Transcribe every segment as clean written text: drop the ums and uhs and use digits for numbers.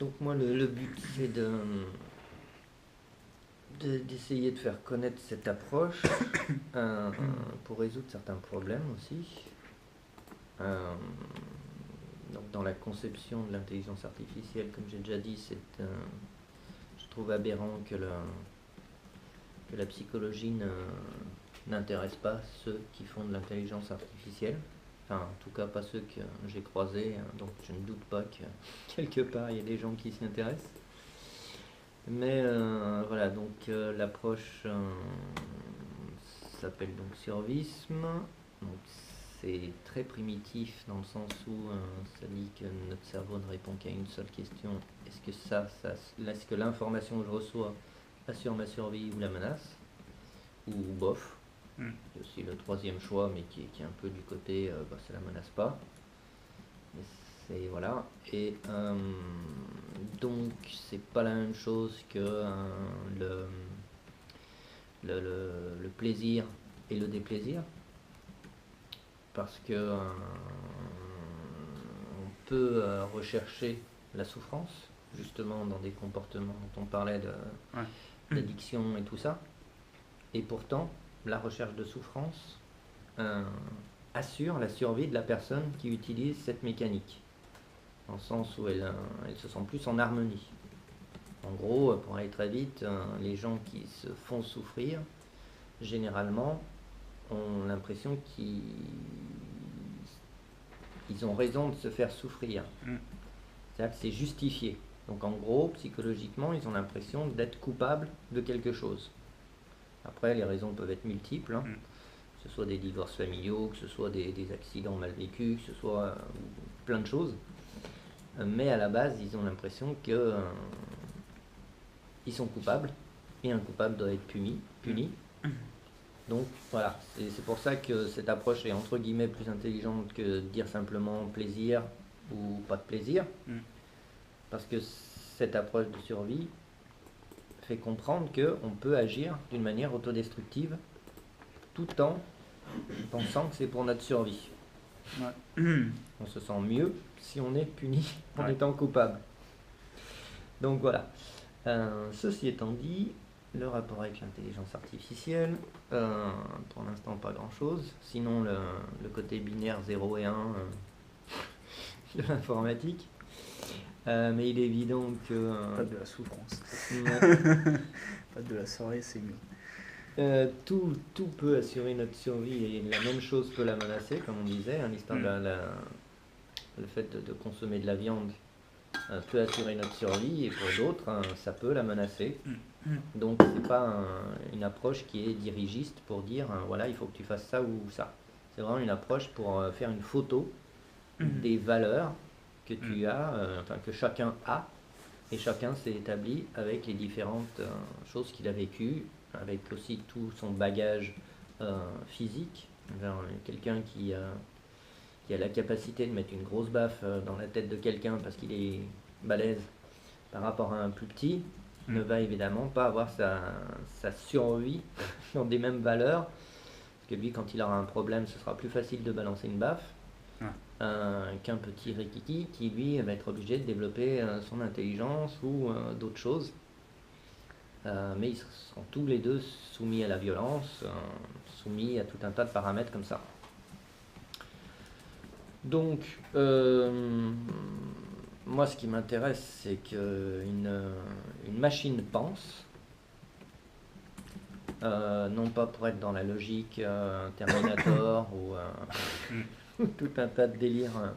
Donc moi, le but, c'est d'essayer de faire connaître cette approche pour résoudre certains problèmes aussi. Donc dans la conception de l'intelligence artificielle, comme j'ai déjà dit, je trouve aberrant que la psychologie n'intéresse pas ceux qui font de l'intelligence artificielle. Enfin, en tout cas, pas ceux que j'ai croisés, donc je ne doute pas que quelque part il y a des gens qui s'y intéressent. Mais voilà, donc l'approche s'appelle donc survisme. Donc c'est très primitif dans le sens où ça dit que notre cerveau ne répond qu'à une seule question. Est-ce que l'information que je reçois assure ma survie ou la menace? Ou bof. Il y a aussi le troisième choix, mais qui est un peu du côté ça la menace pas. Mais c'est voilà. Et donc c'est pas la même chose que le plaisir et le déplaisir. Parce que on peut rechercher la souffrance, justement dans des comportements dont on parlait d'addiction et tout ça. Et pourtant, la recherche de souffrance assure la survie de la personne qui utilise cette mécanique, dans le sens où elle se sent plus en harmonie. En gros, pour aller très vite, les gens qui se font souffrir, généralement, ont l'impression qu'ils ont raison de se faire souffrir. C'est-à-dire que c'est justifié. Donc en gros, psychologiquement, ils ont l'impression d'être coupables de quelque chose. Après, les raisons peuvent être multiples, que ce soit des divorces familiaux, que ce soit des accidents mal vécus, que ce soit plein de choses. Mais à la base, ils ont l'impression que ils sont coupables, et un coupable doit être puni. Donc voilà, c'est pour ça que cette approche est entre guillemets plus intelligente que de dire simplement plaisir ou pas de plaisir. Parce que cette approche de survie fait comprendre qu'on peut agir d'une manière autodestructive tout en pensant que c'est pour notre survie. On se sent mieux si on est puni en étant coupable. Donc voilà. Ceci étant dit, le rapport avec l'intelligence artificielle, pour l'instant pas grand chose, sinon le côté binaire 0 et 1 de l'informatique. Mais il est évident que... pas de la souffrance. Pas de la soirée, c'est mieux. Tout peut assurer notre survie et la même chose peut la menacer, comme on disait. L'histoire le fait de consommer de la viande peut assurer notre survie et pour d'autres, ça peut la menacer. Donc c'est pas une approche qui est dirigiste pour dire voilà, il faut que tu fasses ça ou ça. C'est vraiment une approche pour faire une photo des valeurs que tu as, que chacun a, et chacun s'est établi avec les différentes choses qu'il a vécues, avec aussi tout son bagage physique. Quelqu'un qui a la capacité de mettre une grosse baffe dans la tête de quelqu'un parce qu'il est balèze par rapport à un plus petit, ne va évidemment pas avoir sa survie dans des mêmes valeurs, parce que lui, quand il aura un problème, ce sera plus facile de balancer une baffe qu'un petit rikiki qui, lui, va être obligé de développer son intelligence ou d'autres choses. Mais ils sont tous les deux soumis à la violence, soumis à tout un tas de paramètres comme ça. Donc, moi, ce qui m'intéresse, c'est qu'une machine pense, non pas pour être dans la logique Terminator ou tout un tas de délires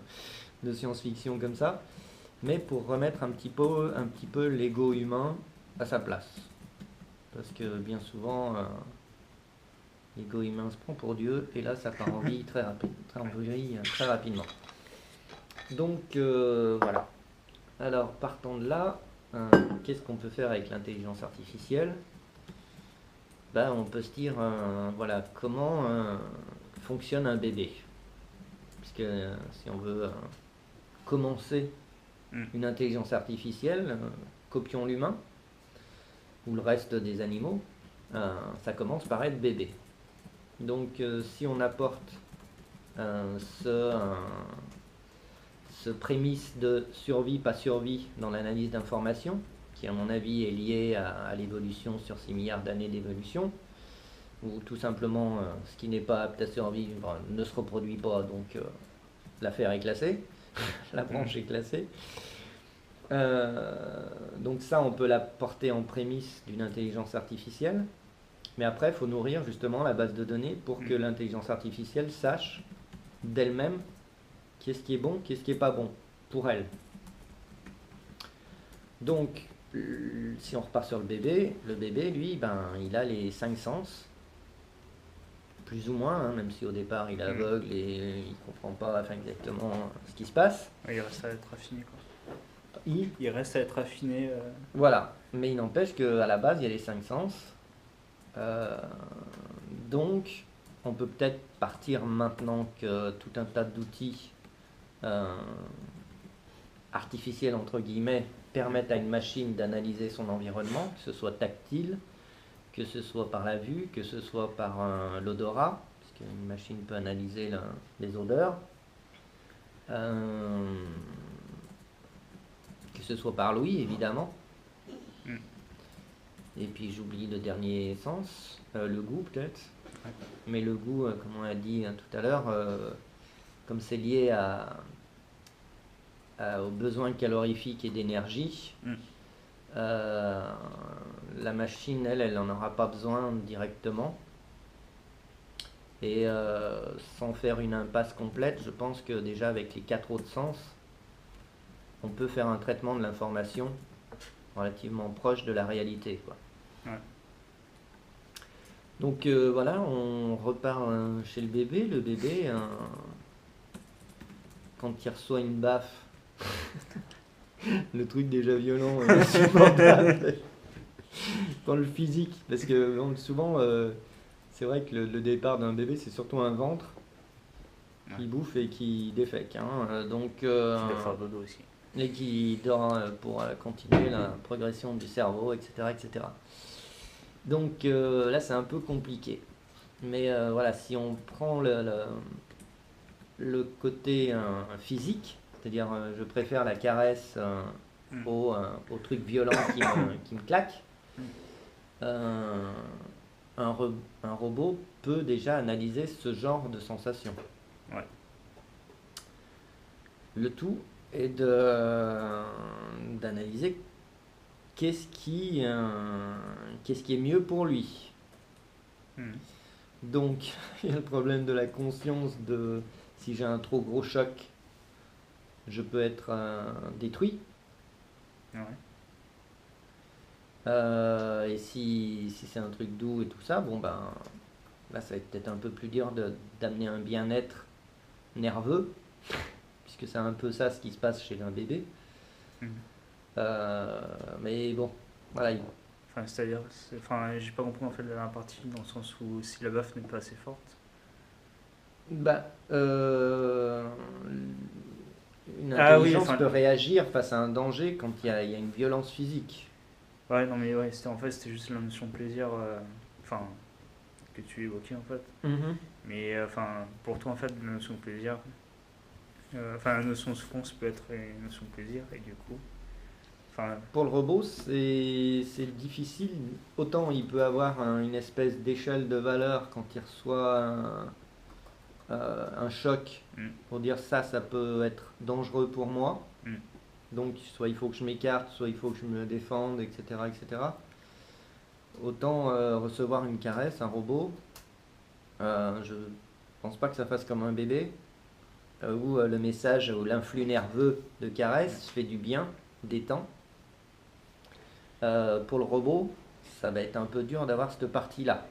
de science-fiction comme ça, mais pour remettre un petit peu l'ego humain à sa place. Parce que bien souvent, l'ego humain se prend pour Dieu, et là, ça part en vie très rapidement. Donc, voilà. Alors, partant de là, qu'est-ce qu'on peut faire avec l'intelligence artificielle? On peut se dire, voilà, comment fonctionne un bébé. Parce que si on veut commencer une intelligence artificielle, copions l'humain, ou le reste des animaux, ça commence par être bébé. Donc si on apporte ce ce prémisse de survie, pas survie dans l'analyse d'informations, qui à mon avis est lié à l'évolution sur 6 milliards d'années d'évolution, où tout simplement ce qui n'est pas apte à survivre ne se reproduit pas, donc l'affaire est classée, la branche est classée. Donc ça, on peut la porter en prémisse d'une intelligence artificielle, mais après, il faut nourrir justement la base de données pour que l'intelligence artificielle sache d'elle-même qu'est-ce qui est bon, qu'est-ce qui n'est pas bon pour elle. Donc, si on repart sur le bébé, lui, il a les 5 sens, plus ou moins, hein, même si au départ il est aveugle et il ne comprend pas exactement ce qui se passe. Il reste à être affiné, quoi. Il reste à être affiné. Voilà, mais il n'empêche qu'à la base, il y a les 5 sens. Donc, on peut peut-être partir maintenant que tout un tas d'outils artificiels, entre guillemets, permettent à une machine d'analyser son environnement, que ce soit tactile, que ce soit par la vue, que ce soit par l'odorat, parce qu'une machine peut analyser les odeurs, que ce soit par l'ouïe, évidemment. Et puis j'oublie le dernier sens, le goût peut-être. Mais le goût, comme on a dit tout à l'heure, comme c'est lié aux besoins calorifiques et d'énergie, la machine, elle n'en aura pas besoin directement. Et sans faire une impasse complète, je pense que déjà avec les 4 autres sens, on peut faire un traitement de l'information relativement proche de la réalité, quoi. Ouais. Donc voilà, on repart chez le bébé. Le bébé, quand il reçoit une baffe, le truc déjà violent et insupportable, dans le physique, parce que souvent, c'est vrai que le départ d'un bébé, c'est surtout un ventre qui bouffe et qui défèque. Donc, qui doit faire dodo aussi. Et qui dort pour continuer la progression du cerveau, etc. etc. Donc là, c'est un peu compliqué. Mais voilà, si on prend le côté physique, c'est-à-dire je préfère la caresse au truc violent qui me claque, un robot peut déjà analyser ce genre de sensation. Ouais. Le tout est d'analyser qu'est-ce qui est mieux pour lui. Donc, il y a le problème de la conscience de si j'ai un trop gros choc, je peux être détruit. Ouais. Et si c'est un truc doux et tout ça, là ça va être peut-être un peu plus dur d'amener un bien-être nerveux, puisque c'est un peu ça ce qui se passe chez un bébé. Mais bon, voilà. C'est-à-dire, j'ai pas compris en fait la partie dans le sens où si la baffe n'est pas assez forte. Une intelligence peut réagir face à un danger quand il y a une violence physique. Ouais, non mais ouais, c'était juste la notion de plaisir, que tu évoquais en fait. Mais pour toi en fait, la notion de plaisir, la notion de souffrance peut être une notion de plaisir et du coup. Pour le robot, c'est difficile. Autant il peut avoir une espèce d'échelle de valeur quand il reçoit un choc pour dire ça peut être dangereux pour moi. Donc soit il faut que je m'écarte, soit il faut que je me défende, etc. etc. Autant recevoir une caresse, un robot, je pense pas que ça fasse comme un bébé, où le message ou l'influx nerveux de caresse fait du bien, détend. Pour le robot, ça va être un peu dur d'avoir cette partie-là.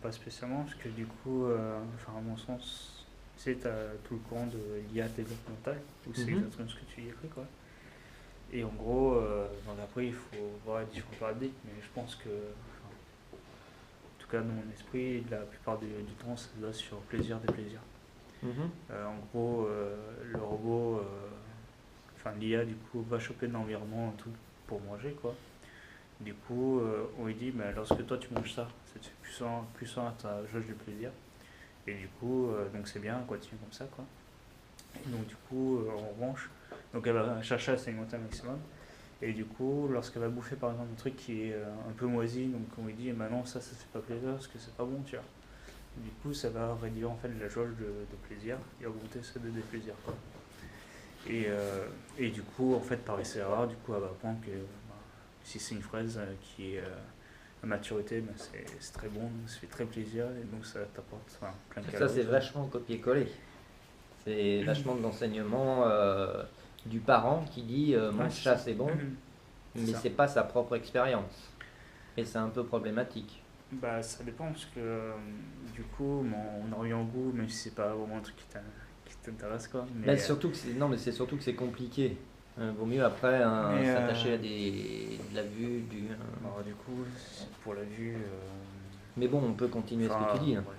Pas spécialement, parce que du coup, à mon sens, tu as tout le courant de l'IA développementale, où c'est exactement ce que tu y écris, quoi. Et en gros, après, il faut voir les différents paradigmes, mais je pense que, en tout cas, dans mon esprit, la plupart du temps, ça se base sur plaisir des plaisirs. En gros, le robot, l'IA, du coup, va choper de l'environnement et tout pour manger, quoi. Du coup, on lui dit, lorsque toi tu manges ça, ça te fait plus soin à ta jauge du plaisir. Et du coup, donc c'est bien, continue comme ça, quoi. Et donc du coup, en revanche, donc elle va chercher à s'alimenter un maximum. Et du coup, lorsqu'elle va bouffer par exemple un truc qui est un peu moisi, donc on lui dit, bah non, ça te fait pas plaisir parce que c'est pas bon, tu vois. Du coup, ça va réduire en fait la jauge de plaisir et augmenter celle de déplaisir, quoi. Et du coup, en fait, par essai-erreur, du coup, elle va apprendre que bah, si c'est une fraise qui est à maturité, bah, c'est très bon, ça fait très plaisir et donc ça t'apporte plein de Ça, calories. c'est vachement copier-coller. C'est vachement de l'enseignement du parent qui dit mange ça, c'est bon, mais c'est pas sa propre expérience. Et c'est un peu problématique. Bah, ça dépend parce que du coup, on en revient au goût, même si c'est pas vraiment un truc qui t'intéresse, quoi. Mais surtout que non, mais c'est surtout que c'est compliqué. Vaut mieux après s'attacher à de la vue, alors, du coup, pour la vue. Mais bon, on peut continuer ce que tu dis. Hein. Ouais.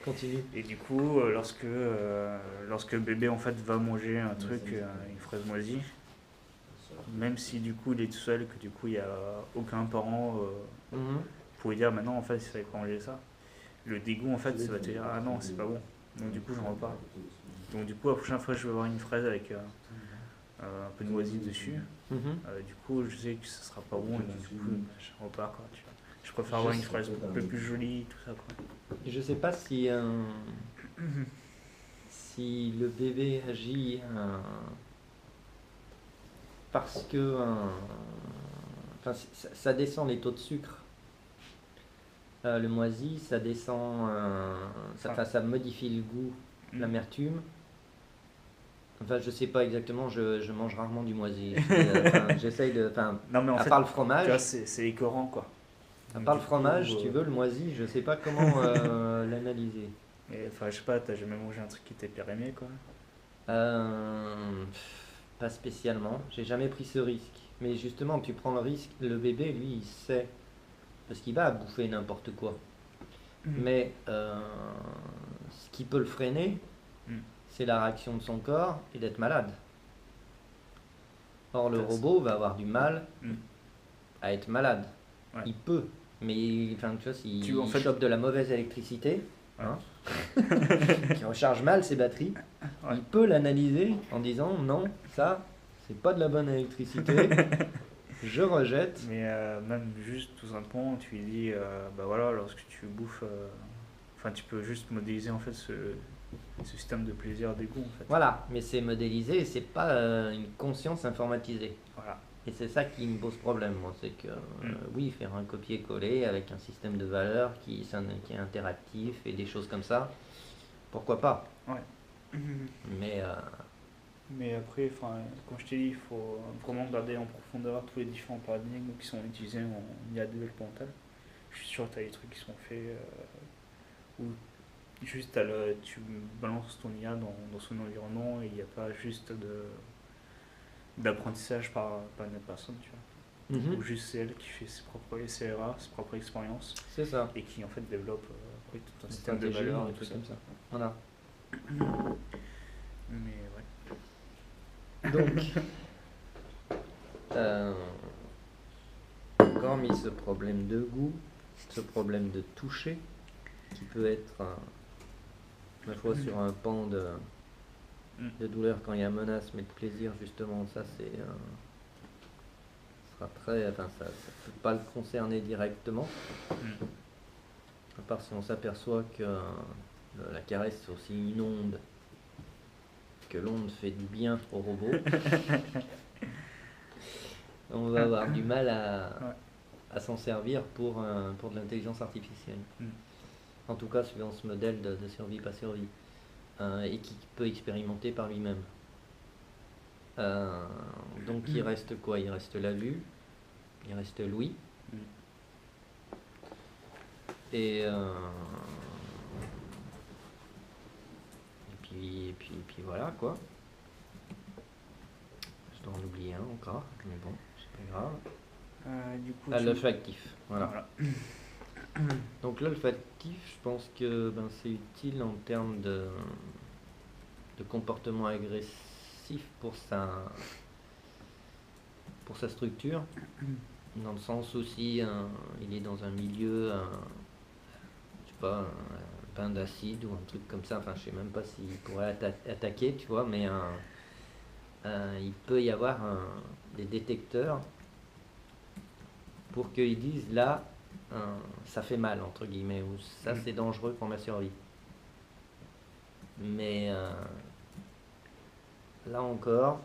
Continue. Et du coup, lorsque le bébé en fait va manger un truc, une fraise moisie, même si du coup il est tout seul, que du coup il n'y a aucun parent pour lui dire maintenant en fait il fallait pas manger ça, le dégoût en fait ça va te dire ah non c'est pas bon, donc du coup j'en repars. Donc du coup la prochaine fois je vais avoir une fraise avec un peu de moisi dessus, du coup je sais que ça sera pas bon et donc du coup je repars, quoi, tu vois. Je préfère avoir une fraise un peu plus jolie, tout ça, quoi. Je sais pas si si le bébé agit parce que enfin, ça descend les taux de sucre. Le moisi, ça descend, ça modifie le goût, l'amertume. Enfin, je sais pas exactement, je mange rarement du moisi. J'essaye de. Non, mais en à fait, part le fromage. Tu vois, c'est écœurant, quoi. À part le fromage, tu veux, le moisi, je sais pas comment l'analyser. Mais enfin, je sais pas, t'as jamais mangé un truc qui t'est périmé, quoi? Pas spécialement, j'ai jamais pris ce risque. Mais justement, tu prends le risque, le bébé, lui, il sait. Parce qu'il va bouffer n'importe quoi. Mais ce qui peut le freiner, c'est la réaction de son corps et d'être malade. Or, le robot va avoir du mal à être malade. Ouais. Il peut, mais enfin, tu vois, s'il chope de la mauvaise électricité, qui recharge mal ses batteries, il peut l'analyser en disant non, ça, c'est pas de la bonne électricité, je rejette. Mais même juste tout simplement, tu lui dis, bah voilà, lorsque tu bouffes, enfin, tu peux juste modéliser en fait ce système de plaisir des goûts, en fait. Voilà, mais c'est modélisé et c'est pas une conscience informatisée. Voilà. Et c'est ça qui me pose problème, moi, c'est que oui, faire un copier-coller avec un système de valeurs qui est interactif et des choses comme ça, pourquoi pas. Ouais. Mais après, comme je t'ai dit, il faut vraiment regarder en profondeur tous les différents paradigmes qui sont utilisés en IA développementale. Je suis sûr que tu as des trucs qui sont faits où juste tu balances ton IA dans son environnement et il n'y a pas juste d'apprentissage par une autre personne, tu vois. Ou juste c'est elle qui fait ses propres essais-erreurs, ses propres expériences. C'est ça. Et qui en fait développe tout un système de valeurs et tout ça. Comme ça. Voilà. Mais ouais. Donc, encore mis ce problème de goût, ce problème de toucher, qui peut être ma foi sur un pan de douleur quand il y a menace, mais de plaisir justement, ça c'est sera très, enfin ça peut pas le concerner directement, à part si on s'aperçoit que la caresse c'est aussi une onde, que l'onde fait du bien au robot. On va avoir du mal à s'en servir pour de l'intelligence artificielle. En tout cas, suivant ce modèle de survie, pas survie. Et qui peut expérimenter par lui-même. Donc il reste quoi? Il reste la vue, il reste l'ouïe. Et puis voilà quoi. Je dois en oublier un encore, mais bon, c'est pas grave. Du coup, l'olfactif, voilà. Donc l'olfactif, je pense que c'est utile en termes de comportement agressif pour sa structure, dans le sens aussi il est dans un milieu, je sais pas, pain d'acide ou un truc comme ça. Enfin, je sais même pas s'il pourrait attaquer, tu vois, mais il peut y avoir des détecteurs pour qu'ils disent là, ça fait mal, entre guillemets, ou ça c'est dangereux pour ma survie. Mais là encore,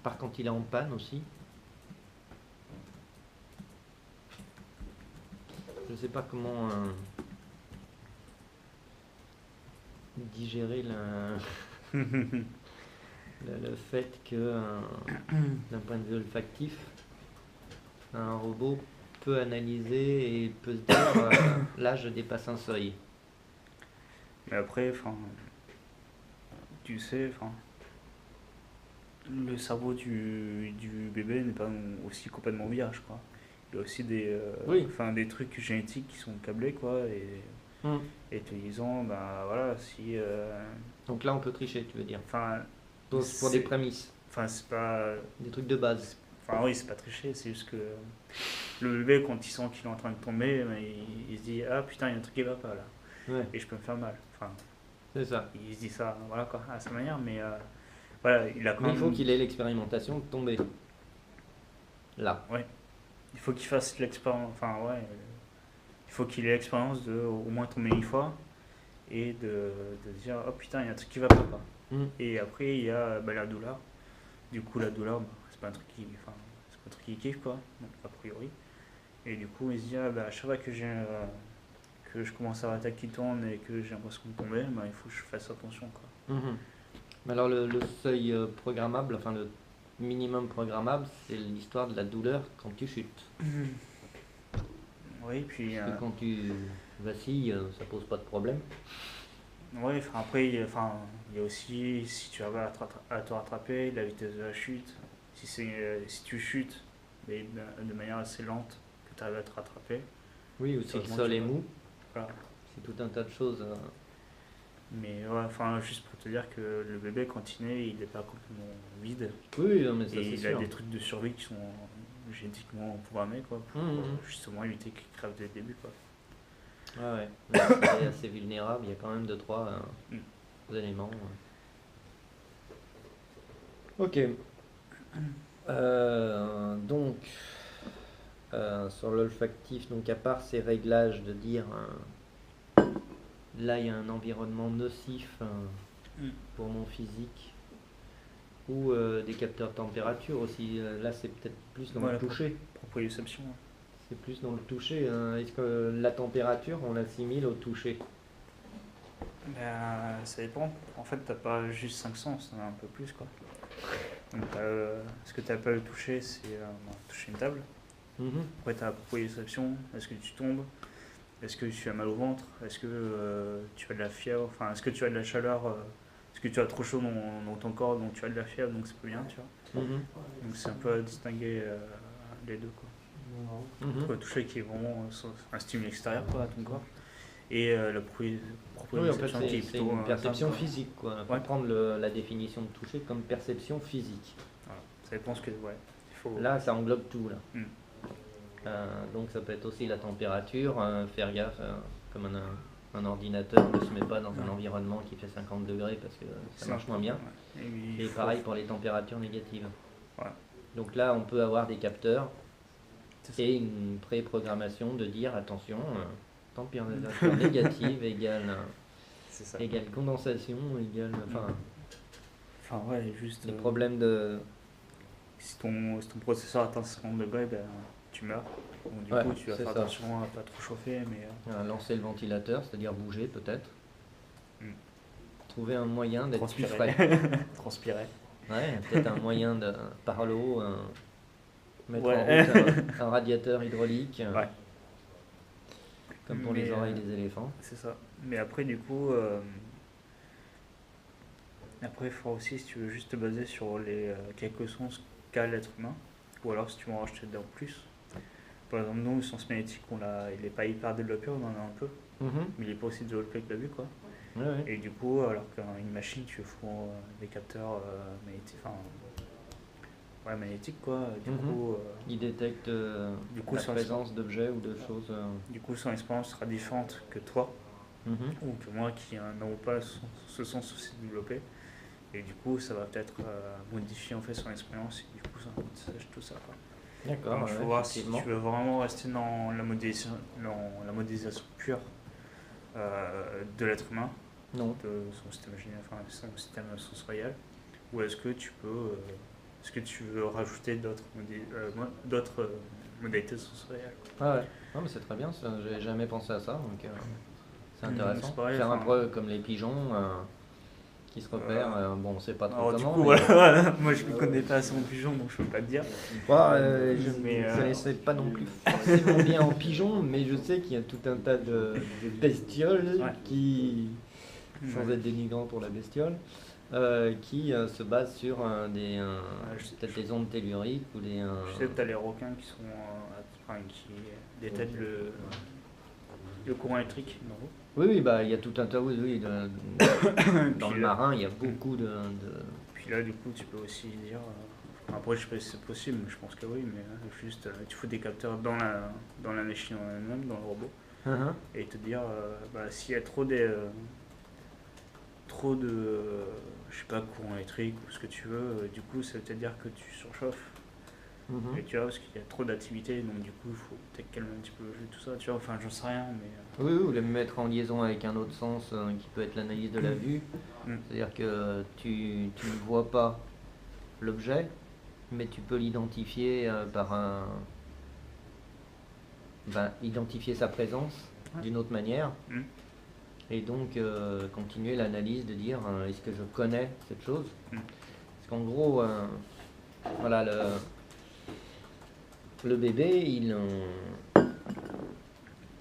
par quand il est en panne aussi, je sais pas comment digérer le fait que d'un point de vue olfactif, un robot peut analyser et peut se dire là je dépasse un seuil. Mais après, tu sais, le cerveau du bébé n'est pas aussi complètement vierge, quoi. Il y a aussi Oui. des trucs génétiques qui sont câblés, quoi, et te disant, ben voilà, si... Donc là on peut tricher, tu veux dire, Enfin, pour des prémices, c'est pas... des trucs de base. Enfin oui, c'est pas tricher, c'est juste que le bébé, quand il sent qu'il est en train de tomber, il se dit, ah putain, il y a un truc qui va pas là, Ouais, et je peux me faire mal. Enfin, c'est ça. il se dit ça, voilà quoi, à sa manière, mais voilà, il a quand Mais il même... faut qu'il ait l'expérimentation de tomber là. Ouais, il faut qu'il fasse l'expérience, il faut qu'il ait l'expérience de au moins tomber une fois et de dire, oh putain, il y a un truc qui va pas, quoi. Et après, il y a la douleur. Du coup, la douleur, c'est pas un truc c'est pas un truc qui kiffe, quoi, donc, a priori. Et du coup, il se dit, ah, à chaque fois que que je commence à avoir la tête qui tourne et que j'ai l'impression de tomber, il faut que je fasse attention, quoi. Mais alors le seuil programmable, enfin le minimum programmable, c'est l'histoire de la douleur quand tu chutes. Oui, puis... Parce que quand tu vacilles, ça pose pas de problème. Ouais, après, il y a aussi, si tu arrives à te rattraper, la vitesse de la chute. Si tu chutes, mais de manière assez lente, que tu arrives à te rattraper. Oui, ou si le sol est mou, Voilà. c'est tout un tas de choses. Mais ouais, juste pour te dire que le bébé, quand il naît, il n'est pas complètement vide. Oui, non, mais ça Et c'est il sûr. a des trucs de survie qui sont génétiquement programmés, quoi, pour justement éviter qu'il crève dès le début, quoi. Ouais. Même s'il est assez vulnérable, il y a quand même 2-3 éléments. Ok. Donc, sur l'olfactif, donc à part ces réglages de dire là il y a un environnement nocif pour mon physique, ou des capteurs de température aussi, là c'est peut-être plus dans le toucher. Proprioception. C'est plus dans le toucher. Est-ce que la température, on l'assimile au toucher? Ça dépend. En fait, t'as pas juste 5 sens, t'en as un peu plus, quoi. Donc, ce que t'as pas le toucher, c'est toucher une table. Après, t'as la proprioception. Est-ce que tu tombes? Est-ce que tu as mal au ventre? Est-ce que tu as de la fièvre? Enfin, est-ce que tu as de la chaleur? Est-ce que tu as trop chaud dans ton corps, donc tu as de la fièvre, donc c'est pas bien, tu vois. Donc, c'est un peu à distinguer les deux, quoi. Le toucher qui est vraiment un stimuli extérieur, quoi, à ton corps. Et la proprioception qui est c'est plutôt une perception physique, quoi. On peut prendre la définition de toucher comme perception physique. Voilà. Ça dépend ce que... Ouais. Là, ça englobe tout, là. Donc ça peut être aussi la température, faire gaffe, comme un ordinateur ne se met pas dans un environnement qui fait 50 degrés parce que ça marche moins bien. Ouais. Et pareil pour les températures négatives. Ouais. Donc là, on peut avoir des capteurs et une pré-programmation de dire attention, température négative égale condensation égale... juste... des problèmes de... Si ton processeur atteint 50 degrés, tu meurs. Donc, du coup, tu vas faire attention à pas trop chauffer. Mais lancer le ventilateur, c'est-à-dire bouger peut-être. Trouver un moyen d'être plus frais. Transpirer. Ouais, peut-être un moyen de par l'eau, mettre en route un radiateur hydraulique. Comme pour les oreilles des éléphants. C'est ça. Mais après, du coup, il faut aussi, si tu veux juste te baser sur les quelques sens qu'a l'être humain, ou alors si tu veux en racheter en plus. Par exemple, nous, le sens magnétique, il n'est pas hyper développé, on en a un peu, mais il n'est pas aussi développé que la vue, quoi. Ouais. Et du coup, alors qu'une machine, tu fous des capteurs magnétiques, ouais, magnétique, quoi. Du Mhm. coup, Il détecte du coup, la son, présence d'objets ou de choses. du coup, son expérience sera différente que toi Mhm. ou que moi qui n'ont pas ce sens aussi développé. Et du coup, ça va peut-être modifier en fait son expérience et du coup, son apprentissage, tout ça, quoi. D'accord, Donc, il ouais, faut voir si effectivement. tu veux vraiment rester dans la modélisation pure de l'être humain, Non. de son système enfin, son système sensoriel, ou est-ce que tu veux rajouter d'autres modalités sensorielles, quoi. Ah ouais. Non, mais c'est très bien, ça. J'ai jamais pensé à ça, donc c'est C'est intéressant. pareil, Faire un enfin, peu comme les pigeons qui se repèrent. Bon, on sait pas trop alors du comment, coup, mais. voilà, moi je ne connais pas assez en pigeon, donc je peux pas te dire. Moi, je Mais ne connaissais pas non plus forcément bien en pigeon, mais je sais qu'il y a tout un tas de bestioles Ouais. qui, sans Ouais. être dénigrant pour la bestiole, qui se basent sur peut-être des ondes telluriques ou des. Je sais que tu as les requins qui sont enfin, qui détectent le courant électrique dans l'eau. Oui, oui, bah il y a tout un tas, oui, oui, dans le Puis là, marin, il y a beaucoup de. puis là, du coup, tu peux aussi dire. Après, je sais pas si c'est possible, mais je pense que oui, mais juste tu fous des capteurs dans la machine en elle-même, dans le robot, Uhum. et te dire s'il y a trop de je sais pas, courant électrique ou ce que tu veux, du coup, ça veut peut-être dire que tu surchauffes. Mhm. Et tu vois, parce qu'il y a trop d'activité, donc du coup, il faut peut-être calmer un petit peu le jeu, tout ça, tu vois, enfin, j'en sais rien, mais. Oui, oui, ou les mettre en liaison avec un autre sens qui peut être l'analyse de la vue. Mm. C'est-à-dire que tu ne vois pas l'objet, mais tu peux l'identifier par un. Ben, identifier sa présence Ouais. d'une autre manière. Mm. Et donc continuer l'analyse de dire est-ce que je connais cette chose. Mm. Parce qu'en gros, voilà, le bébé,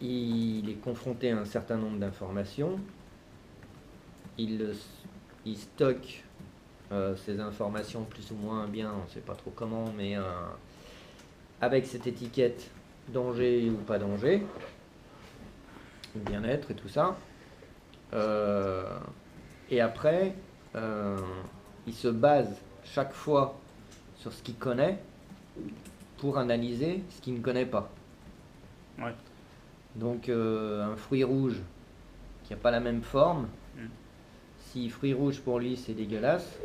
il est confronté à un certain nombre d'informations. Il stocke ces informations plus ou moins bien, on ne sait pas trop comment, mais avec cette étiquette danger ou pas danger, bien-être et tout ça. Et après, il se base chaque fois sur ce qu'il connaît pour analyser ce qu'il ne connaît pas. Ouais. Donc un fruit rouge qui n'a pas la même forme, Mm. si fruit rouge pour lui c'est dégueulasse,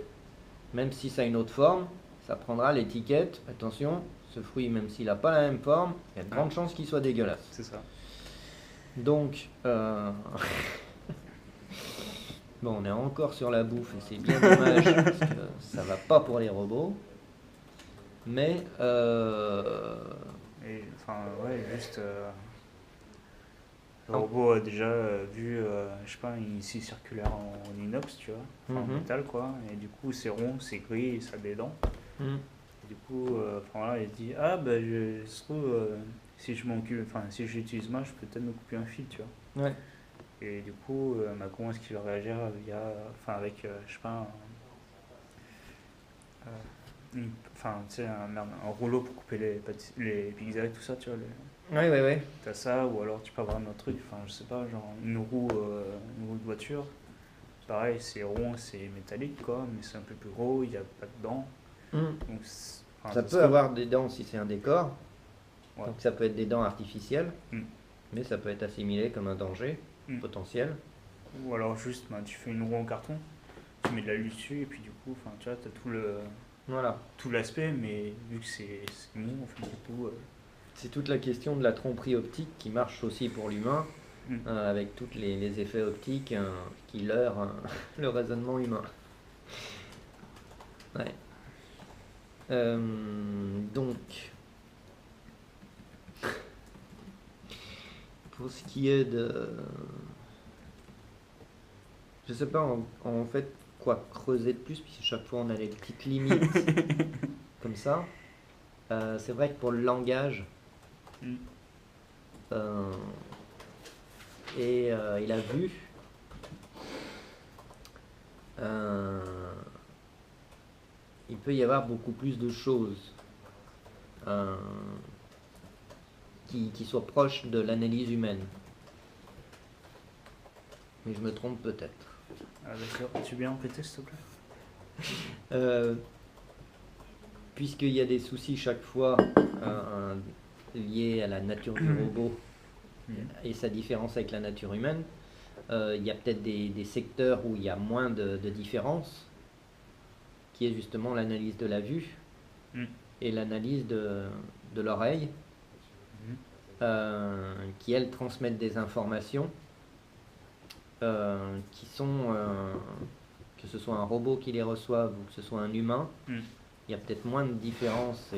même si ça a une autre forme, ça prendra l'étiquette, attention, ce fruit même s'il n'a pas la même forme, il y a de grandes chances qu'il soit dégueulasse. C'est ça. Donc, bon, on est encore sur la bouffe et c'est bien dommage parce que ça va pas pour les robots. Mais Et enfin, ouais, juste. Le Ah. robot a déjà vu, je sais pas, une scie circulaire en inox, tu vois, en Mhm. métal, quoi. Et du coup, c'est rond, c'est gris, et ça a des dents. hmm, Et du coup, enfin, voilà, il se dit, ah, bah, se trouve, si je m'occupe, enfin, si j'utilise moi, je peux peut-être me couper un fil, tu vois. ouais. Et du coup, comment est-ce qu'il va réagir enfin, avec, je sais pas, enfin, tu sais, un rouleau pour couper les pixels et tout ça, tu vois. Ouais, ouais, ouais. T'as ça, ou alors tu peux avoir un autre truc, enfin, je sais pas, genre une roue de voiture. Pareil, c'est rond, c'est métallique, quoi, mais c'est un peu plus gros, il n'y a pas de dents. Hmm. Donc, enfin, Ça peut avoir des dents si c'est un décor. Ouais. Donc ça peut être des dents artificielles, Mm. mais ça peut être assimilé comme un danger potentiel. Ou alors juste, tu fais une roue en carton, tu mets de la luce dessus, et puis du coup, enfin, tu vois, t'as Voilà. tout l'aspect, mais vu que c'est mou, enfin, du coup. C'est toute la question de la tromperie optique qui marche aussi pour l'humain, avec tous les effets optiques qui leurrent le raisonnement humain. Ouais. Donc, pour ce qui est de... Je sais pas en fait quoi creuser de plus, puisque chaque fois on a les petites limites comme ça. C'est vrai que pour le langage, Mm. et il a vu, il peut y avoir beaucoup plus de choses qui soient proches de l'analyse humaine. Mais je me trompe peut-être. Ah, d'accord, tu veux bien répéter, s'il te plaît? puisqu'il y a des soucis chaque fois liés à la nature du robot et sa différence avec la nature humaine, il y a peut-être des secteurs où il y a moins de différence, qui est justement l'analyse de la vue et l'analyse de l'oreille, qui elles transmettent des informations qui sont, que ce soit un robot qui les reçoive ou que ce soit un humain, il y a peut-être moins de différence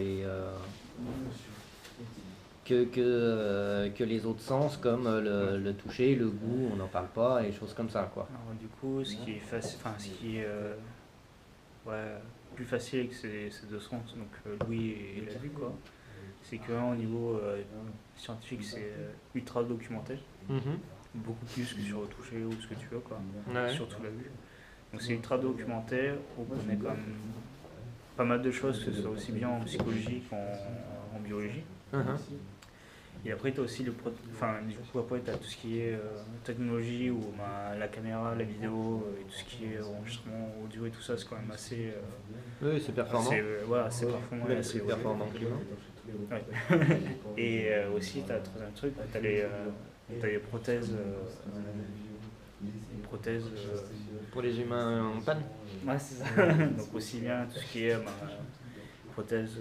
que les autres sens, comme le toucher, le goût, on n'en parle pas, et des choses comme ça, quoi. Alors, du coup, ce qui est plus facile avec ces deux sens, donc l'ouïe et la vue, quoi, c'est qu'au niveau scientifique, c'est ultra documenté, beaucoup plus que sur le toucher ou ce que tu veux, quoi, surtout la vue. Donc c'est ultra documenté, on connaît quand même pas mal de choses, que ce soit aussi bien en psychologie qu'en biologie. Et après, tu as aussi du coup, après, tu as tout ce qui est technologie, ou la caméra, la vidéo, et tout ce qui est enregistrement audio et tout ça, c'est quand même assez. Oui, c'est performant. C'est performant. Même c'est performant que l'humain. Ouais. Et aussi, tu as un troisième truc, tu as les prothèses. Pour les humains en panne. Ouais, c'est ça. Donc, aussi bien tout ce qui est prothèse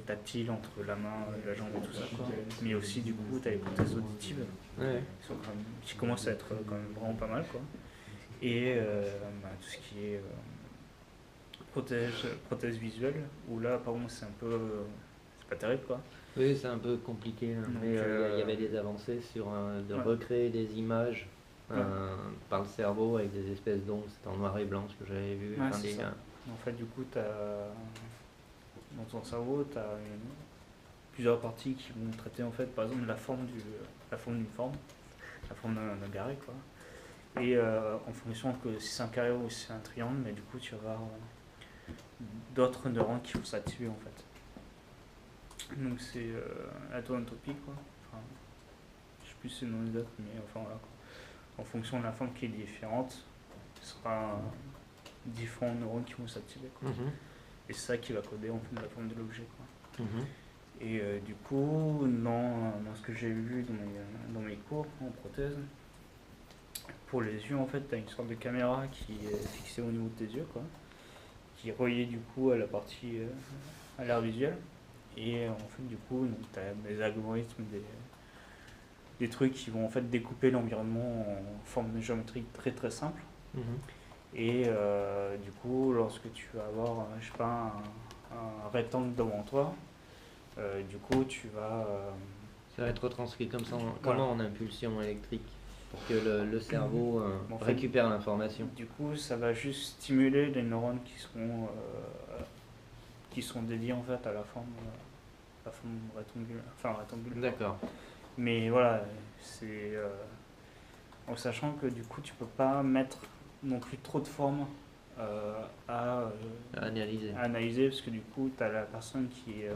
tactile entre la main et la jambe et tout ça, quoi. Mais aussi, du coup, tu as les prothèses auditives qui commencent à être quand même vraiment pas mal, quoi. Et tout ce qui est prothèse visuelle, où là, par contre, c'est un peu. C'est pas terrible, quoi. Oui, c'est un peu compliqué, hein. Mais il y avait des avancées sur de recréer des images par le cerveau avec des espèces d'ondes. C'était en noir et blanc, ce que j'avais vu. En fait, du coup, dans ton cerveau, tu as plusieurs parties qui vont traiter, en fait, par exemple, la forme d'une forme, la forme d'un carré, quoi. Et en fonction que si c'est un carré ou si c'est un triangle, mais du coup, tu vas avoir d'autres neurones qui vont s'activer, en fait. Donc, c'est l'atontopie, quoi. Enfin, je sais plus si c'est le nom exact, mais enfin, voilà, quoi. En fonction de la forme qui est différente, ce sera différents neurones qui vont s'activer, quoi. Et c'est ça qui va coder en fait la forme de l'objet, quoi. Et du coup, dans ce que j'ai vu dans mes cours en prothèse, pour les yeux, en fait, tu as une sorte de caméra qui est fixée au niveau de tes yeux, quoi, qui est reliée du coup à la partie à l'air visuel. Et en fait, du coup, tu as des algorithmes, des trucs qui vont en fait découper l'environnement en forme géométrique très très simple. Et du coup, lorsque tu vas avoir, je sais pas, un rectangle devant toi, du coup, tu vas. Ça va être retranscrit comme ça, comment en impulsion électrique, pour que le cerveau récupère l'information. Du coup, ça va juste stimuler les neurones qui sont dédiés en fait à la forme rectangulaire. D'accord. Mais voilà, c'est en sachant que du coup, tu peux pas mettre non plus trop de formes à analyser, parce que du coup, tu as la personne qui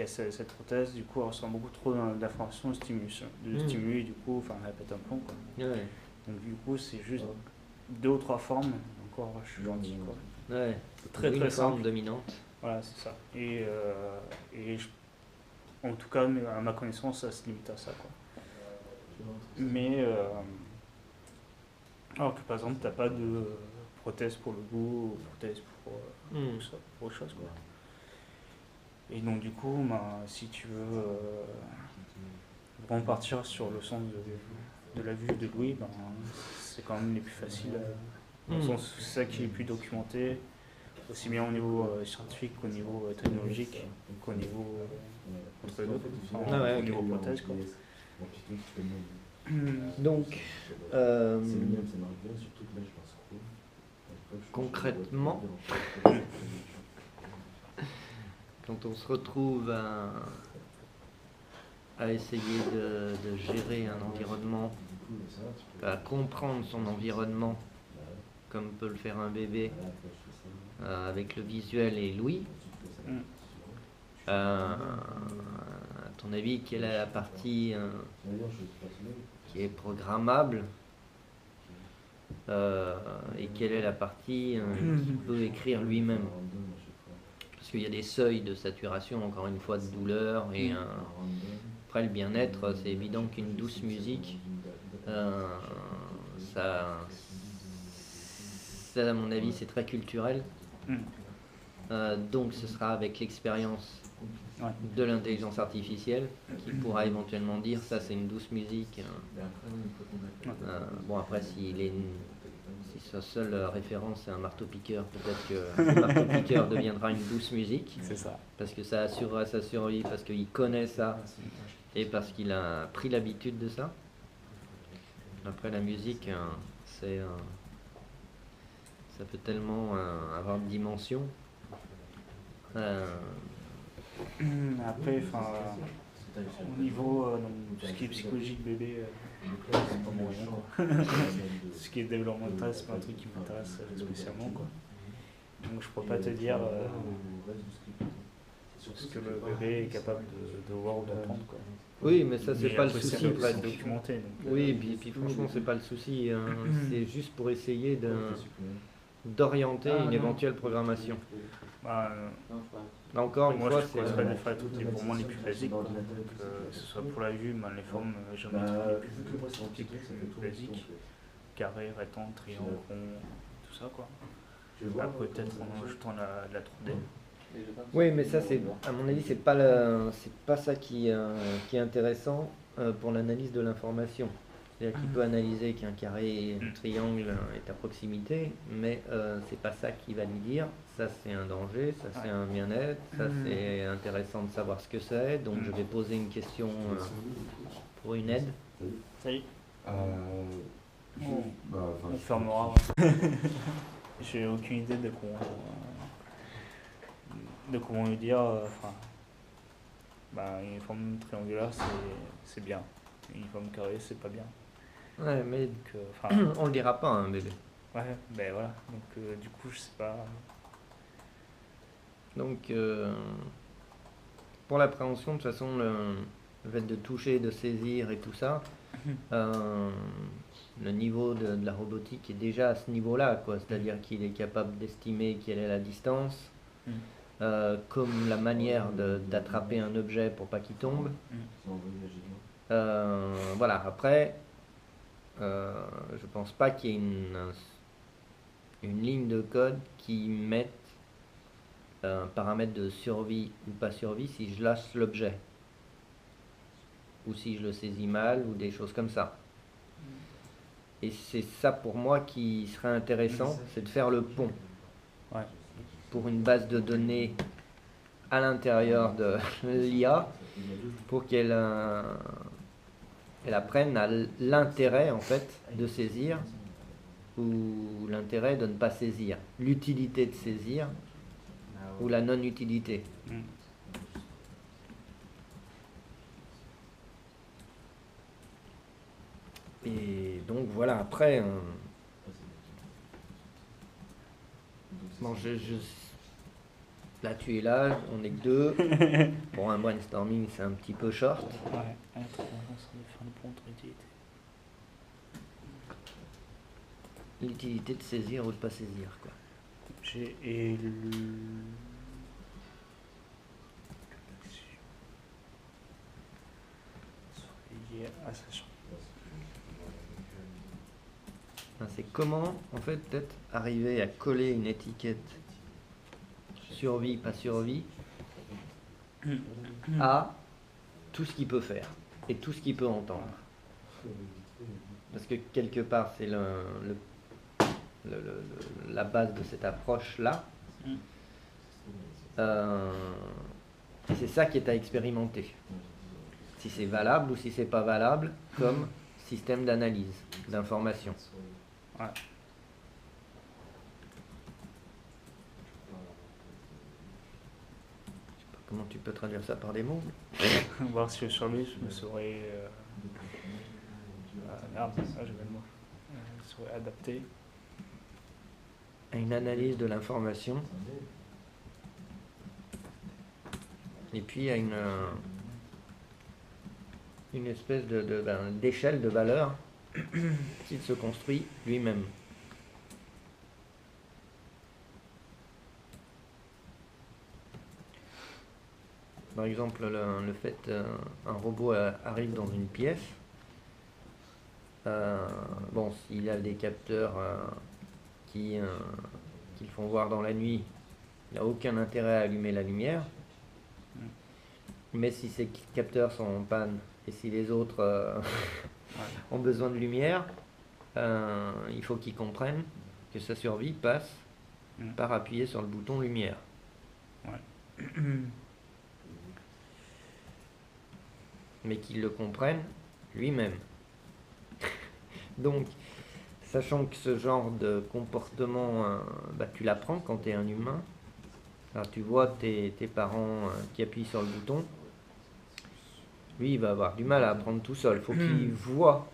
a cette prothèse, du coup, elle reçoit beaucoup trop d'informations, de stimuli, du coup, elle pète un plomb, quoi. Donc, du coup, c'est juste 2 ou 3 formes, encore, je suis gentil, quoi. Très très simple. Dominante. Voilà, c'est ça. Et en tout cas, à ma connaissance, ça se limite à ça, quoi. Mais alors que par exemple, t'as pas de prothèse pour le goût ou prothèse pour autre chose, quoi. Et donc du coup, si tu veux vraiment partir sur le sens de la vue de l'ouïe, c'est quand même les plus faciles. Dans le sens où c'est ça qui est plus documenté, aussi bien au niveau scientifique qu'au niveau technologique, qu'au niveau au niveau prothèse, quoi. Donc, concrètement, quand on se retrouve à essayer de gérer un environnement, à comprendre son environnement, comme peut le faire un bébé, avec le visuel et l'ouïe, à ton avis, quelle est la partie qui est programmable et quelle est la partie qu'il peut écrire lui-même? Parce qu'il y a des seuils de saturation, encore une fois, de douleur. Et après, le bien-être, c'est évident qu'une douce musique, ça, à mon avis, c'est très culturel. Donc ce sera avec l'expérience de l'intelligence artificielle qui pourra éventuellement dire ça c'est une douce musique. Bon après si sa seule référence c'est un marteau-piqueur, peut-être que le marteau-piqueur deviendra une douce musique. C'est ça. Parce que ça assurera sa survie, parce qu'il connaît ça et parce qu'il a pris l'habitude de ça. Après la musique, c'est ça peut tellement avoir de dimensions. Après, au niveau donc, tout ce qui est psychologique bébé, c'est pas mon rien quoi. Ce qui est développemental, c'est pas un truc qui m'intéresse spécialement quoi. Donc je pourrais pas te dire ce que le bébé est capable de voir ou d'apprendre quoi. Oui, mais ça c'est pas le souci. C'est documenté. Donc, oui, puis franchement c'est pas le souci. C'est juste pour essayer d'orienter une éventuelle programmation. Là encore une moi, fois, je ne pas des fois toutes les vraiment les plus basiques, que ce soit pour la vue, les formes géométriques les plus basiques, carré, rectangle, triangle, rond, tout ça quoi. Après peut-être en ajoutant la 3D. Oui, mais ça c'est, à mon avis, c'est pas ça qui est intéressant pour l'analyse de l'information. C'est-à-dire qu'il peut analyser qu'un carré, un triangle est à proximité, mais c'est pas ça qui va lui dire ça c'est un danger, ça c'est un bien-être, ça c'est intéressant de savoir ce que c'est, donc je vais poser une question pour une aide. Salut. On fermera. J'ai aucune idée de comment lui dire. Une forme triangulaire c'est bien, une forme carrée c'est pas bien. Ouais, mais on le dira pas, hein, bébé. Ouais, ben voilà. Donc, du coup, je sais pas. Donc, pour l'appréhension, de toute façon, le fait de toucher, de saisir et tout ça, le niveau de la robotique est déjà à ce niveau-là, quoi. C'est-à-dire qu'il est capable d'estimer quelle est la distance, comme la manière d'attraper un objet pour pas qu'il tombe. Voilà, après. Je pense pas qu'il y ait une ligne de code qui mette un paramètre de survie ou pas survie si je lâche l'objet ou si je le saisis mal ou des choses comme ça. Et c'est ça pour moi qui serait intéressant, c'est de faire le pont pour une base de données à l'intérieur de l'IA pour qu'elle apprenne à l'intérêt en fait de saisir ou l'intérêt de ne pas saisir, l'utilité de saisir ou la non-utilité. Et donc voilà, après bon, là tu es là, on est que deux. Pour un brainstorming c'est un petit peu short. Ouais, l'utilité de saisir ou de pas saisir quoi. Et c'est comment en fait peut-être arriver à coller une étiquette survie, pas survie à tout ce qu'il peut faire et tout ce qu'il peut entendre. Parce que quelque part c'est la base de cette approche-là. Et c'est ça qui est à expérimenter. Si c'est valable ou si c'est pas valable comme système d'analyse, d'information. Ouais. Je sais pas comment tu peux traduire ça par des mots. Voir si sur lui je me serais... merde, j'avais le mot. Je serais adapté. À une analyse de l'information. Et puis à une espèce d'échelle de valeur qu'il se construit lui-même. Par exemple, le fait un robot arrive dans une pièce, bon, s'il a des capteurs qui le font voir dans la nuit, il n'a aucun intérêt à allumer la lumière. Mais si ces capteurs sont en panne et si les autres ont besoin de lumière, il faut qu'ils comprennent que sa survie passe par appuyer sur le bouton lumière. Mais qu'il le comprenne lui-même. Donc, sachant que ce genre de comportement, tu l'apprends quand tu es un humain. Alors, tu vois tes parents qui appuient sur le bouton. Lui, il va avoir du mal à apprendre tout seul. Il faut qu'il voit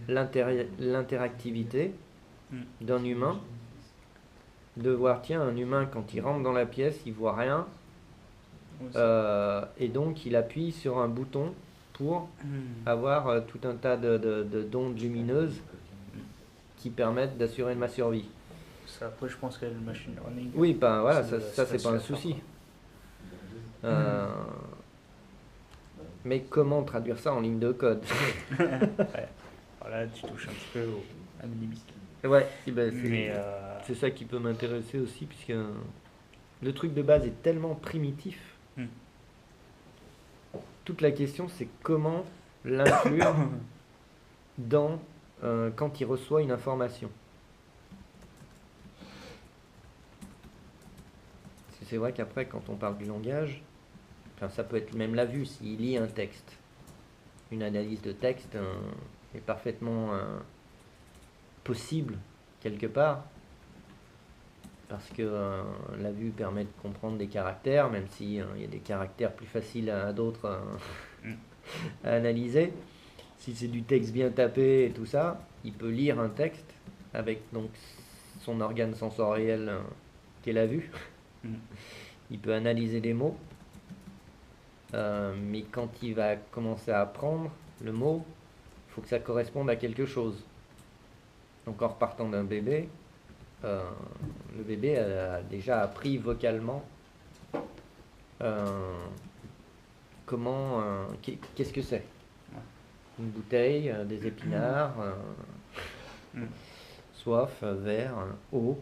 l'interactivité d'un humain. De voir, tiens, un humain, quand il rentre dans la pièce, il voit rien. Et donc, il appuie sur un bouton pour avoir tout un tas d'ondes lumineuses qui permettent d'assurer ma survie. Ça, après, je pense que le machine learning. Oui, voilà, ça c'est pas un souci. Mais comment traduire ça en ligne de code? Voilà, tu touches un petit peu à minimiste. Ouais, c'est ça qui peut m'intéresser aussi, puisque le truc de base est tellement primitif. Toute la question, c'est comment l'inclure dans quand il reçoit une information. C'est vrai qu'après, quand on parle du langage, ça peut être même la vue. S'il lit un texte, une analyse de texte est parfaitement possible quelque part, parce que la vue permet de comprendre des caractères, même s'il y a des caractères plus faciles à d'autres à analyser. Si c'est du texte bien tapé et tout ça, il peut lire un texte avec donc son organe sensoriel qui est la vue. Il peut analyser des mots, mais quand il va commencer à apprendre le mot, il faut que ça corresponde à quelque chose. Donc en repartant d'un bébé, le bébé a déjà appris vocalement qu'est-ce que c'est. Une bouteille, des épinards, soif, verre, eau.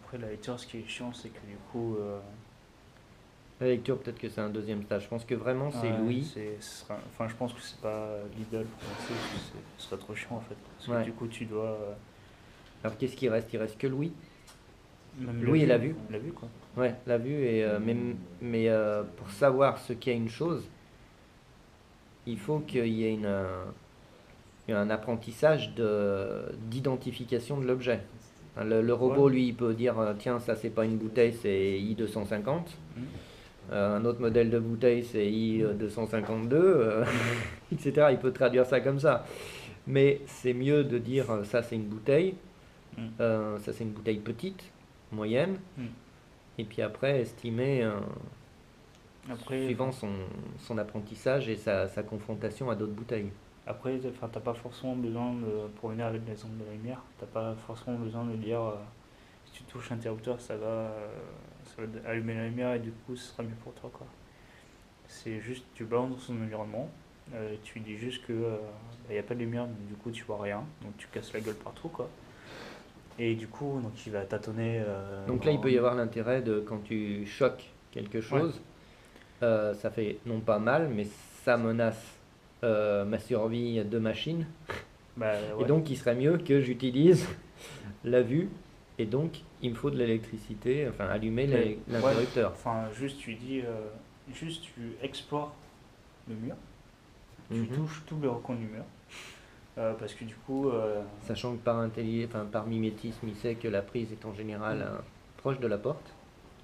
Après, la lecture, ce qui est chiant, c'est que du coup. La lecture, peut-être que c'est un deuxième stage. Je pense que vraiment, c'est Louis. Je pense que c'est pas l'idéal pour lancer, ce serait trop chiant en fait. Parce que du coup, tu dois. Alors, qu'est-ce qui reste? Il reste que Louis. Même Louis et la vue. La vue, quoi. Ouais, la vue. Mais pour savoir ce qu'est une chose, il faut qu'il y ait un apprentissage d'identification de l'objet. Le robot, lui, il peut dire tiens, ça c'est pas une bouteille, c'est I250. Un autre modèle de bouteille, c'est I252, etc. Il peut traduire ça comme ça. Mais c'est mieux de dire ça c'est une bouteille, ça c'est une bouteille petite, moyenne, et puis après estimer suivant son apprentissage et sa confrontation à d'autres bouteilles. Après, t'as pas forcément besoin pour venir avec l'exemple de la lumière, t'as pas forcément besoin de dire si tu touches l'interrupteur, ça va allumer la lumière et du coup, ce sera mieux pour toi, quoi. C'est juste, tu balances dans son environnement, tu dis juste que y a pas de lumière, donc du coup, tu vois rien, donc tu casses la gueule partout, quoi. Et du coup, donc il va tâtonner. Donc là, il peut y avoir l'intérêt de quand tu choques quelque chose, ça fait non pas mal, mais ça menace ma survie de machine. Et donc il serait mieux que j'utilise la vue, et donc il me faut de l'électricité, enfin allumer l'interrupteur. Juste tu dis, juste tu explores le mur, tu touches tous les recoins du mur, parce que du coup... Sachant que par mimétisme, il sait que la prise est en général proche de la porte.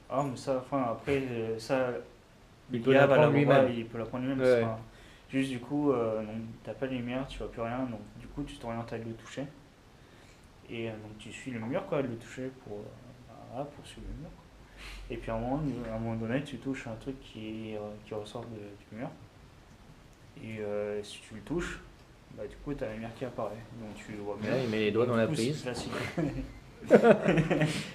Ah mais ça, après, ça... Il peut l'apprendre lui-même. Il peut l'apprendre lui-même. Ouais. Juste du coup, t'as pas de lumière, tu vois plus rien, donc du coup tu t'orientes à le toucher. Et donc tu suis le mur, quoi, le toucher pour suivre le mur. Et puis à un moment donné, tu touches un truc qui ressort du mur. Et si tu le touches, bah, du coup, tu as la lumière qui apparaît. Donc tu vois bien. Ouais, il met les doigts Donc, dans du la coup, c'est prise. facile.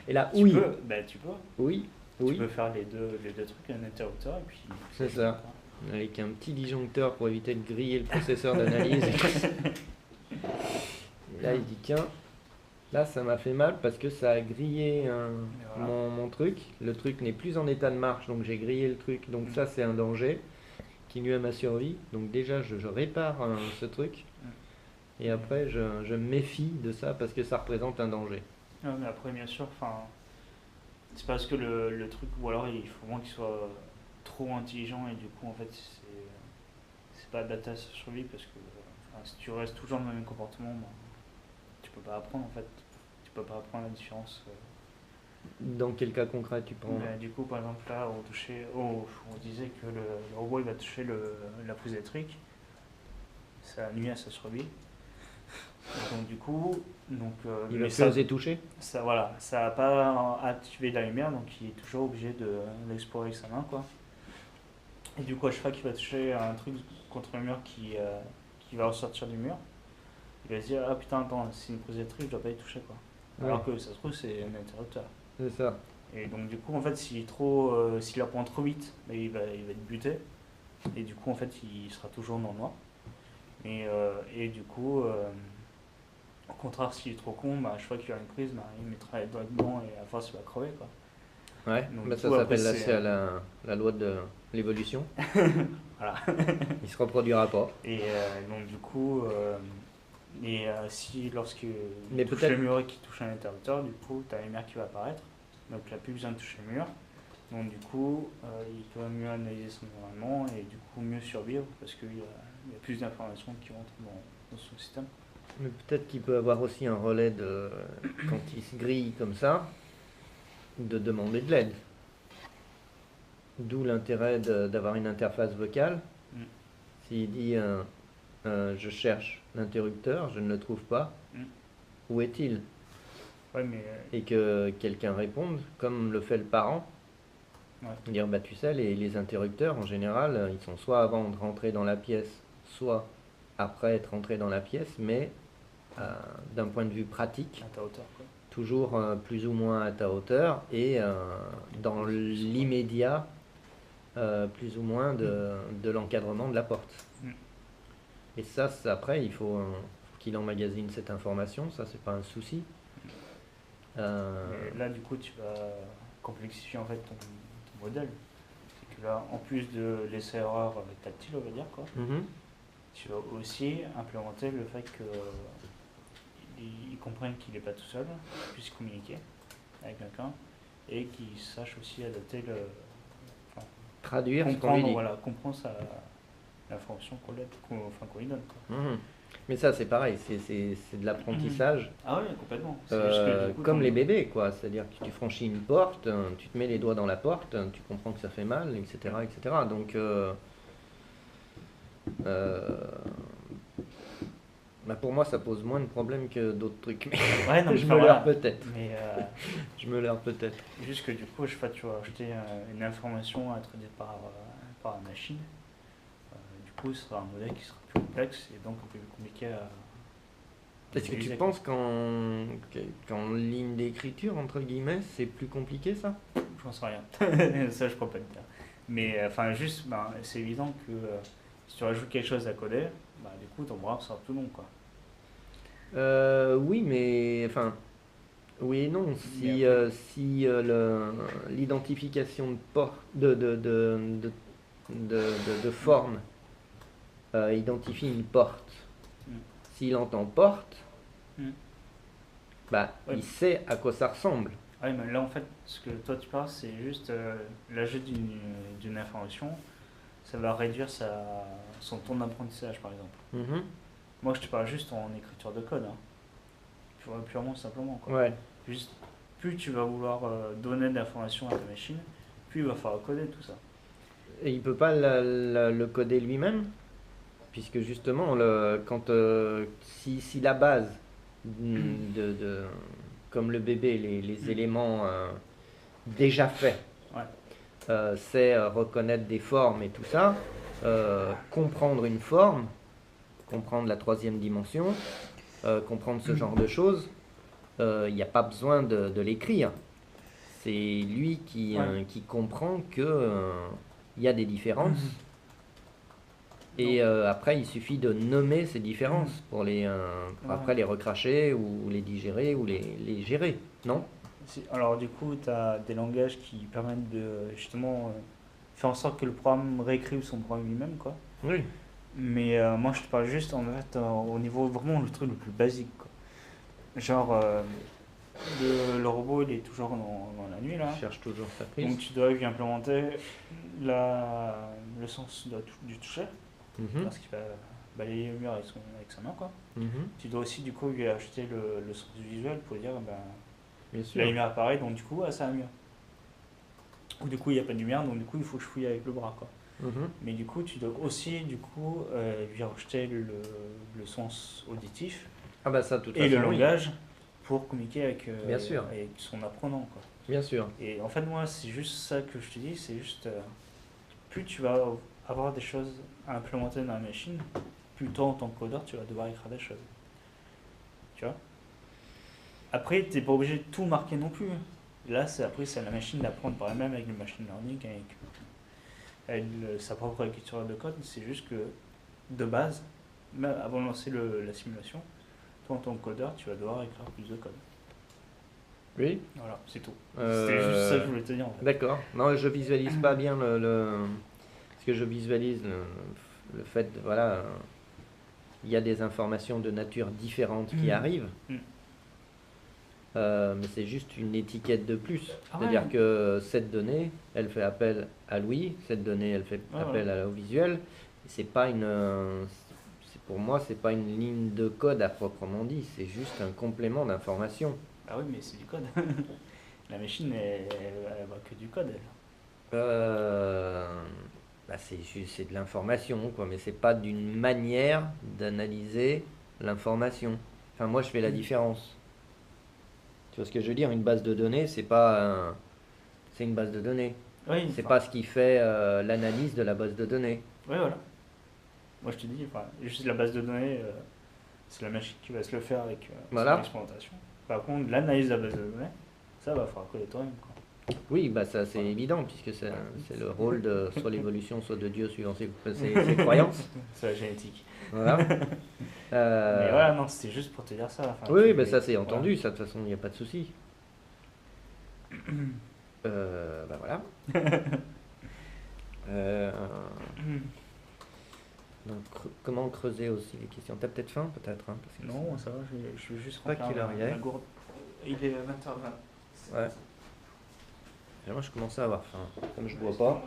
Et là, Tu oui, peux, bah, tu peux. oui, Tu oui, peux faire les deux trucs, un interrupteur et puis c'est ça joue, ça. quoi. Avec un petit disjoncteur pour éviter de griller le processeur d'analyse. Et là, il dit tiens, là, ça m'a fait mal parce que ça a grillé Et voilà. mon truc. Le truc n'est plus en état de marche, donc j'ai grillé le truc. Donc ça, c'est un danger qui nuit à ma survie. Donc déjà, je répare ce truc. Et après, je me méfie de ça parce que ça représente un danger. Ouais, mais après, bien sûr, enfin, c'est parce que le truc, ou alors il faut moins qu'il soit trop intelligent et du coup, en fait, c'est pas adapté à sa survie parce que enfin, si tu restes toujours dans le même comportement, ben, tu peux pas apprendre en fait. Tu peux pas apprendre la différence. Dans quel cas concret tu prends? Mais du coup, par exemple, là, on disait que le robot il va toucher la prise électrique, ça nuit à sa survie. Et donc, du coup, Il mais va plus oser toucher? ça, voilà, ça va pas activer la lumière, donc il est toujours obligé d'explorer avec sa main, quoi. Et du coup, à chaque fois qu'il va toucher un truc contre le mur qui va ressortir du mur, il va se dire ah putain, attends, c'est une prise électrique, je dois pas y toucher, quoi. Alors que ça se trouve, c'est un interrupteur. C'est ça. Et donc, du coup, en fait, s'il apprend trop vite, il va être buté. Et du coup, en fait, il sera toujours dans le noir. Et du coup, au contraire, s'il est trop con, bah, à chaque fois qu'il y aura une prise, bah, il mettra les doigts dedans et à force, il va crever, quoi. Ouais, Donc, bah du ça coup, après, s'appelle c'est. la loi de l'évolution. Voilà. Il se reproduira pas. Et donc, du coup, si lorsque Mais il touche peut-être- le mur et qu'il touche un interrupteur, du coup, tu as la lumière qui va apparaître. Donc, il n'a plus besoin de toucher le mur. Donc, du coup, il peut mieux analyser son environnement et du coup, mieux survivre parce qu'il y a plus d'informations qui rentrent dans son système. Mais peut-être qu'il peut avoir aussi un relais de, quand il se grille comme ça, de demander de l'aide. D'où l'intérêt d'avoir une interface vocale. Mm. S'il dit je cherche l'interrupteur, je ne le trouve pas, où est-il? Ouais, mais Et que quelqu'un réponde, comme le fait le parent. ouais. Dire bah tu sais, les interrupteurs en général, ils sont soit avant de rentrer dans la pièce, soit après être rentré dans la pièce, mais d'un point de vue pratique, à ta hauteur, quoi. toujours plus ou moins à ta hauteur et dans l'immédiat, plus ou moins de l'encadrement de la porte. Mm. Et ça, après, il faut qu'il emmagasine cette information, ça c'est pas un souci. Et là, du coup, tu vas complexifier en fait ton modèle. C'est que là, en plus de l'essai-erreur tactile, on va dire, quoi, Mhm. tu vas aussi implémenter le fait qu'il comprenne qu'il n'est pas tout seul, qu'il puisse communiquer avec quelqu'un et qu'il sache aussi adapter Traduire ce qu'on lui dit. comprendre l'information qu'on lui donne, quoi. Mhm. Mais ça, c'est pareil, c'est de l'apprentissage. Ah oui, complètement. C'est juste que, du coup, Comme les bébés, quoi. C'est-à-dire que tu franchis une porte, tu te mets les doigts dans la porte, tu comprends que ça fait mal, etc. etc. Donc, bah pour moi, ça pose moins de problèmes que d'autres trucs. Ouais, non, mais Je enfin, me voilà. leurre peut-être. Mais Je me leurre peut-être. juste que du coup, je sais pas, tu vas acheter une information à traiter par la machine. Du coup, ce sera un modèle qui sera plus complexe et donc un peu plus compliqué à Est-ce que tu utiliser, penses qu'en ligne d'écriture, entre guillemets, c'est plus compliqué ça? j'en sais rien. Ça, je peux pas te dire. Mais enfin, juste, ben, c'est évident que si tu rajoutes quelque chose à coder, ben, du coup, ton bras sera plus long, quoi. Oui, mais enfin, oui et non. Si, Mais l'identification de port, de forme identifie une porte, Mm. s'il entend porte, Mm. bah, Ouais. il sait à quoi ça ressemble. Ah oui, mais là, en fait, ce que toi tu parles, c'est juste l'ajout d'une information. Ça va réduire son temps d'apprentissage, par exemple. Mhm. Moi, je te parle juste en écriture de code, hein. Purement simplement, quoi. Ouais. Juste, plus tu vas vouloir donner de l'information à ta machine, plus il va falloir coder tout ça. Et il peut pas le coder lui-même, puisque justement, si la base, comme le bébé, les éléments déjà faits, Ouais. c'est reconnaître des formes et tout ça, comprendre une forme, comprendre la troisième dimension, comprendre ce genre de choses, il n'y a pas besoin de l'écrire. C'est lui qui comprend que il y a des différences. Et après, il suffit de nommer ces différences pour après les recracher ou les digérer ou les gérer, non? Alors du coup, tu as des langages qui permettent de justement faire en sorte que le programme réécrive son programme lui-même, quoi. Oui. Mais moi, je te parle juste en fait au niveau vraiment le truc le plus basique, quoi. Genre, le robot, il est toujours dans la nuit, là. Il cherche toujours sa prise. Donc tu dois lui implémenter le sens du toucher, parce qu'il va balayer le mur avec sa main, quoi. Tu dois aussi du coup lui ajouter le sens du visuel pour dire Bien sûr. la lumière apparaît, donc du coup ça va mieux. Ou du coup il n'y a pas de lumière, donc du coup il faut que je fouille avec le bras, quoi. Mais du coup tu dois aussi du coup lui rajouter le sens auditif Ah bah ça, de toute et façon, le langage pour communiquer avec son apprenant, quoi. Bien sûr. Et en fait moi c'est juste ça que je te dis, c'est juste plus tu vas avoir des choses à implémenter dans la machine, plus toi en tant que codeur tu vas devoir écrire des choses. Tu vois. Après tu n'es pas obligé de tout marquer non plus. Là après c'est à la machine d'apprendre par elle-même avec le machine learning, avec sa propre écriture de code. C'est juste que de base, même avant de lancer la simulation, toi en tant que codeur tu vas devoir écrire plus de code. Oui. Voilà, c'est tout. C'était juste ça que je voulais te dire, en fait. D'accord. Non, je visualise pas bien parce que je visualise le fait, voilà, il y a des informations de nature différente qui arrivent, mais c'est juste une étiquette de plus. C'est-à-dire que cette donnée, elle fait appel à l'ouïe, cette donnée, elle fait appel au visuel. C'est pas pour moi, c'est pas une ligne de code à proprement dit, c'est juste un complément d'information. Ah oui, mais c'est du code. La machine, elle voit que du code, elle. Bah c'est de l'information, quoi, mais c'est pas d'une manière d'analyser l'information. Enfin, moi, je fais la différence. Tu vois ce que je veux dire? Une base de données, c'est une base de données. Oui, c'est pas ce qui fait l'analyse de la base de données. Oui, voilà. Moi, je te dis, juste la base de données, c'est la machine qui va se le faire avec son expérimentation. Par contre, l'analyse de la base de données, ça va falloir coder toi-même, quoi. Oui, bah ça c'est évident, puisque c'est le rôle de soit l'évolution, soit de Dieu, suivant ses croyances. C'est la génétique. Voilà. Mais voilà, non, c'était juste pour te dire ça. Oui, bah ça c'est entendu, ça de toute façon, il n'y a pas de souci. Bah voilà. Donc, comment creuser aussi les questions? T'as peut-être faim, peut-être, hein, parce que non, ça va, je vais juste pas quelle heure il est. Il est 20h20. Ouais. Et moi je commençais à avoir faim, comme je bois pas.